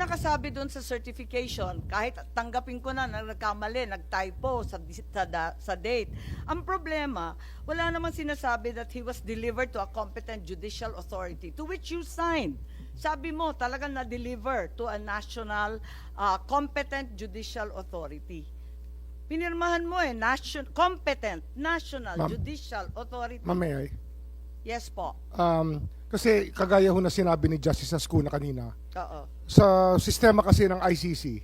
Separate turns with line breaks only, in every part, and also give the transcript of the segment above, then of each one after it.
nakasabi doon sa certification, kahit tanggapin ko na nagkamali, nag-typo sa date. Ang problema, wala namang sinasabi that he was delivered to a competent judicial authority to which you signed. Sabi mo, talagang na-deliver to a national competent judicial authority. Pinirmahan mo competent national judicial authority.
Ma'am, may I?
Yes po.
Kasi kagaya ho na sinabi ni Justice Ascuna kanina,
Oo.
sa sistema kasi ng ICC,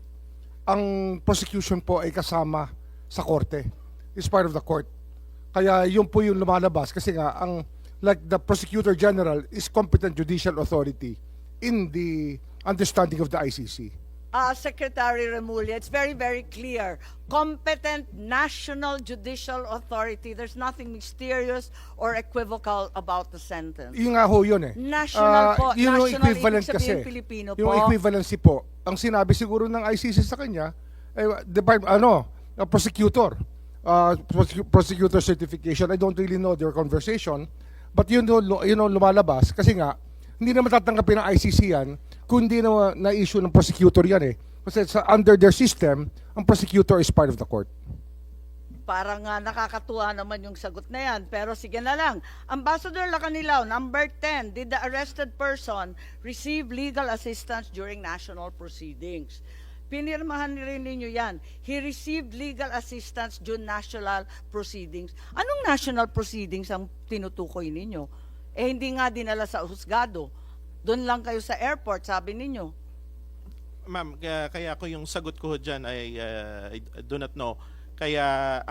ang prosecution po ay kasama sa korte. It's part of the court. Kaya yun po yung lumalabas kasi nga, like the Prosecutor General is competent judicial authority in the understanding of the ICC.
Secretary Remulla, it's very, very clear. Competent national judicial authority. There's nothing mysterious or equivocal about the sentence.
Yung nga ho yun eh.
National po.
Yun yung
National,
equivalent
ibig sabihin
kasi.
Pilipino
Yung
po.
equivalency po. Ang sinabi siguro ng ICC sa kanya, prosecutor. Prosecutor certification. I don't really know their conversation. But yun lumalabas. Kasi nga, hindi na matatanggapin ng ICC yan kung hindi na issue ng prosecutor yan eh. Kasi under their system, ang prosecutor is part of the court.
Parang nakakatuwa naman yung sagot na yan. Pero sige na lang. Ambassador Lacanilaw, number 10, did the arrested person receive legal assistance during national proceedings? Pinirmahan rin ninyo yan. He received legal assistance during national proceedings. Anong national proceedings ang tinutukoy ninyo? Hindi nga dinala sa husgado. Doon lang kayo sa airport, sabi ninyo.
Ma'am, kaya ako yung sagot ko dyan ay I do not know. Kaya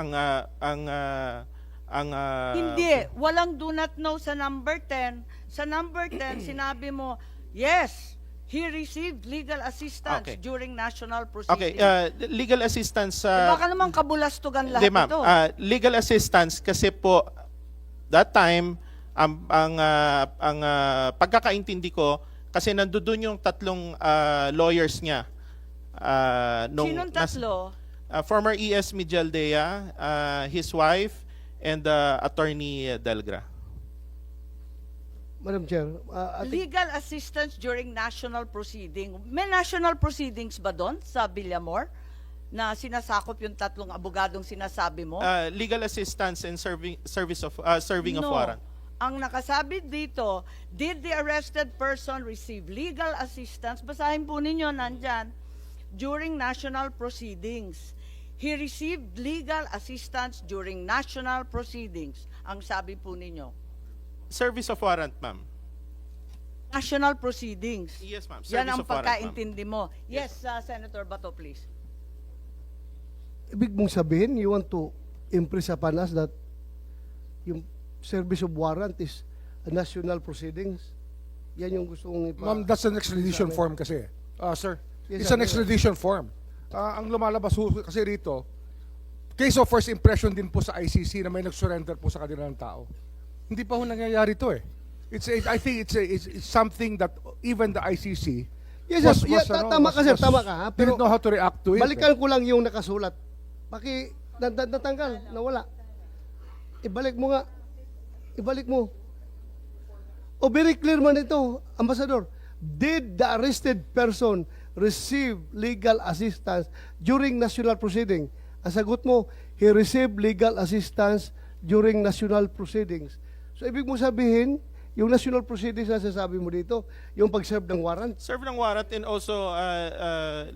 Hindi, walang do not know sa number 10. Sa number 10, sinabi mo, yes, he received legal assistance during national proceedings.
Legal assistance
Baka naman kabulastugan lahat
hindi, ma'am.
ito.
Legal assistance kasi po that time ang pagkakaintindi ko kasi nandoon yung tatlong lawyers niya.
Sinong tatlo?
Former ES Mijaldea, his wife, and Attorney Delgra.
Madam Chair,
Legal assistance during national proceeding. May national proceedings ba doon sa Villamor na sinasakop yung tatlong abogadong sinasabi mo?
Legal assistance and serving of
No.
warrant.
Ang nakasabi dito, did the arrested person receive legal assistance? Basahin po ninyo, nandyan. During national proceedings. He received legal assistance during national proceedings. Ang sabi po ninyo.
Service of warrant, ma'am.
National proceedings.
Yes, ma'am.
Yan
Service
ang
of warrant, ma'am.
pagkaintindi mo. Yes, Senator Bato, please.
ibig mong sabihin, you want to impress upon us that yung service of warrant is a national proceedings? Yan yung gusto kong
Ma'am, that's an extradition form kasi. Sir,
Yes,
it's
sir.
an extradition form. Ang lumalabas ho kasi rito, case of first impression din po sa ICC na may nag-surrender po sa kanila ng tao. Hindi pa ho nangyayari to eh. I think it's something that even the ICC
Yes, sir. Tama ka, sir. Tama ka. Ha?
didn't know how to react to it.
Balikan ko lang yung nakasulat. Natanggal, nawala. Ibalik mo nga. Ibalik mo. O very clear man ito, Ambassador. Did the arrested person receive legal assistance during national proceeding? Ang sagot mo, he received legal assistance during national proceedings. So ibig mo sabihin, yung national proceedings na sasabi mo dito, yung pag-serve ng warrant,
Serve ng warrant and also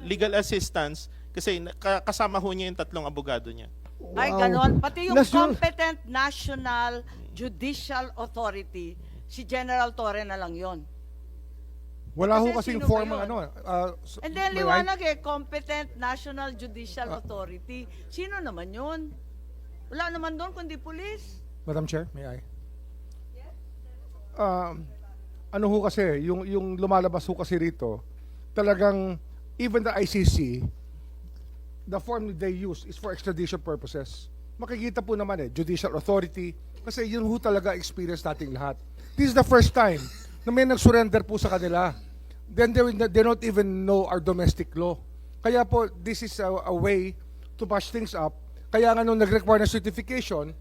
legal assistance kasi kasama ho niya yung tatlong abogado niya.
Ay,
Wow.
ganon. Pati yung
National-
competent national judicial authority, si General Torre na lang yon.
Wala ho
Kasi
kasing
sino ba
form ng
yun? And then
may right?
liwanag competent national judicial authority. Sino naman yun? Wala naman doon kundi pulis.
Madam Chair, may I? Ano ho kasi, yung lumalabas ho kasi rito, talagang even the ICC, the form they use is for extradition purposes. Makikita po naman judicial authority, kasi yun ho talaga experience nating lahat. This is the first time na may nag-surrender po sa kanila. Then they don't even know our domestic law. Kaya po, this is a way to mash things up. Kaya nga nung nag-require ng certification,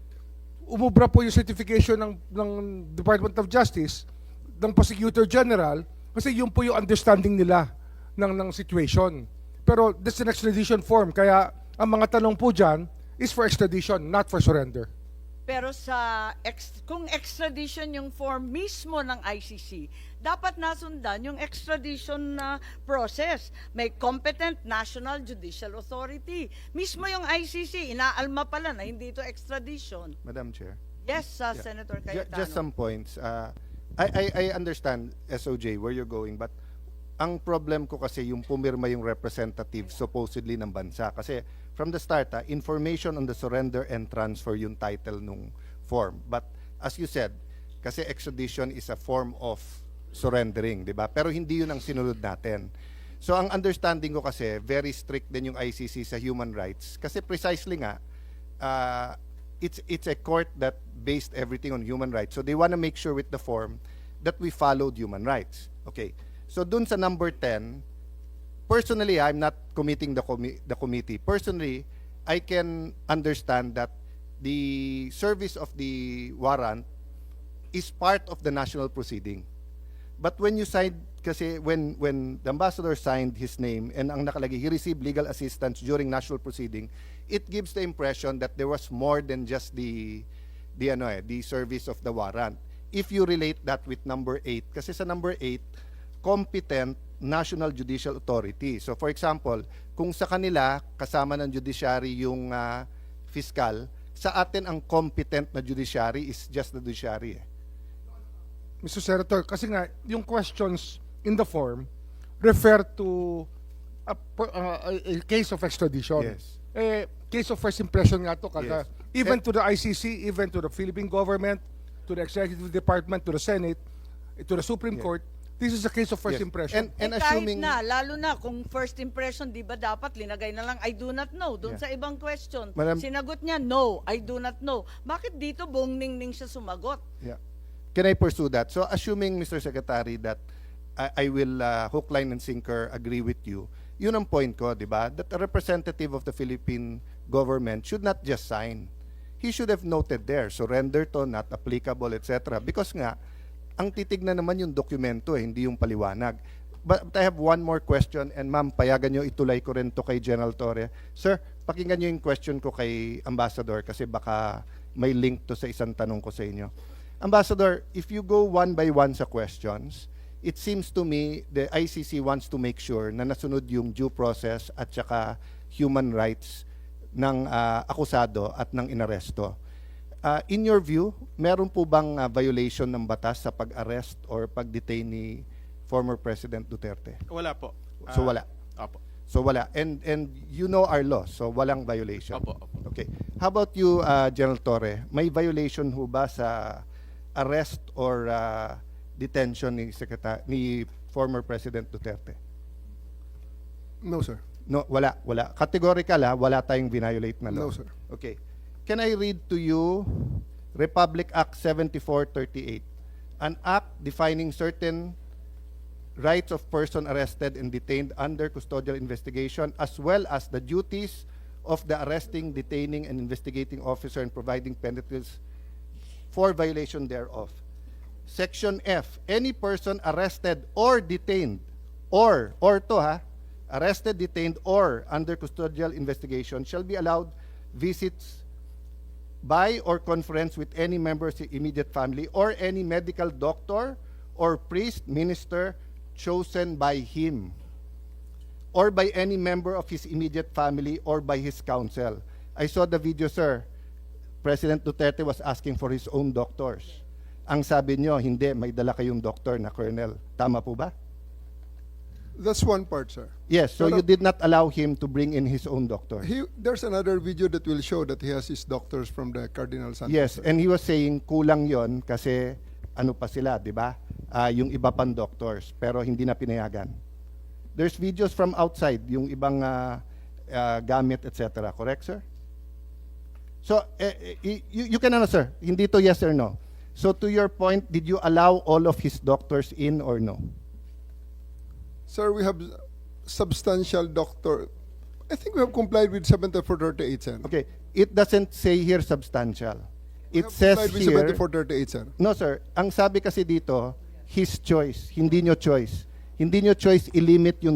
umubra po yung certification ng Department of Justice, ng Prosecutor General, kasi yun po yung understanding nila ng situation. Pero this is an extradition form, kaya ang mga tanong po dyan is for extradition, not for surrender.
Pero kung extradition yung form mismo ng ICC, dapat nasundan yung extradition na process. May competent National Judicial Authority. Mismo yung ICC, inaalma pala na hindi ito extradition.
Madam Chair.
Yes, Senator Cayetano.
Just some points. I understand, SOJ, where you're going, but ang problem ko kasi yung pumirma yung representative supposedly ng bansa. Kasi from the start, information on the surrender and transfer yung title nung form. But as you said, kasi extradition is a form of surrendering, di ba? Pero hindi yun ang sinunod natin. So ang understanding ko kasi, very strict din yung ICC sa human rights. Kasi precisely nga, it's a court that based everything on human rights. So they want to make sure with the form that we followed human rights. Okay. So dun sa number 10, personally, I'm not committing the committee. Personally, I can understand that the service of the warrant is part of the national proceeding. But when you signed, kasi when the ambassador signed his name and ang nakalagay, he received legal assistance during national proceeding, it gives the impression that there was more than just the service of the warrant. If you relate that with number 8, kasi sa number 8, competent National Judicial Authority. So for example, kung sa kanila kasama ng judiciary yung fiscal, sa atin ang competent na judiciary is just the judiciary.
Mr. Senator, kasi nga, yung questions in the form refer to a case of extradition.
Yes.
Case of first impression nga to,
Yes.
even to the ICC, even to the Philippine government, to the Executive Department, to the Senate, to the Supreme
Yeah.
Court, this is a case of first
Yes.
impression.
And
kahit
assuming
na, lalo na kung first impression, di ba dapat linagay na lang, I do not know, doon
Yeah.
sa ibang question.
Madam-
Sinagot niya, no, I do not know. Bakit dito buong ningning siya sumagot?
Yeah. Can I pursue that? So assuming, Mr. Secretary, that I will hook, line, and sinker agree with you, yun ang point ko, di ba? That a representative of the Philippine government should not just sign. He should have noted there, surrender to, not applicable, etc. Because nga, ang titignan naman yung dokumento, hindi yung paliwanag. But I have one more question, and ma'am, payagan nyo, itulay ko rin to kay General Torre. Sir, pakinggan nyo yung question ko kay Ambassador kasi baka may link to sa isang tanong ko sa inyo. Ambassador, if you go one by one sa questions, it seems to me the ICC wants to make sure na nasunod yung due process at saka human rights ng akusado at ng inaresto. In your view, meron po bang violation ng batas sa pag-arrest or pag-detain ni former President Duterte?
Wala po.
So wala.
Opo.
So wala. And you know our law, so walang violation.
Opo.
Okay. How about you, General Torre? May violation ho ba sa arrest or detention ni former President Duterte?
No, sir.
No, wala. Categorical wala tayong violate na law.
No, sir.
Okay. Can I read to you Republic Act 7438, an act defining certain rights of person arrested and detained under custodial investigation, as well as the duties of the arresting, detaining, and investigating officer and providing penalties for violation thereof. Section F, any person arrested or detained, arrested, detained, or under custodial investigation shall be allowed visits by or conference with any member of his immediate family or any medical doctor or priest, minister chosen by him or by any member of his immediate family or by his counsel. I saw the video, sir. President Duterte was asking for his own doctors. Ang sabi nyo, hindi, may dala kayong doctor na colonel. Tama po ba?
That's one part, sir.
Yes, so
Pero-
you did not allow him to bring in his own doctor.
There's another video that will show that he has his doctors from the Cardinal Santos.
Yes,
sir.
and he was saying kulang yon kasi ano pa sila, di ba? Yung iba pang doctors, pero hindi na pinayagan. There's videos from outside, yung ibang gamit, etc. Correct, sir? So, you can answer. Hindi to yes or no. So, to your point, did you allow all of his doctors in or no?
Sir, we have substantial doctor. I think we have complied with 7438, sir.
Okay, it doesn't say here substantial.
We
It
have
says
complied with
here...
7438, sir.
No, sir. Ang sabi kasi dito, his choice. Hindi nyo choice. Hindi nyo choice i-limit yung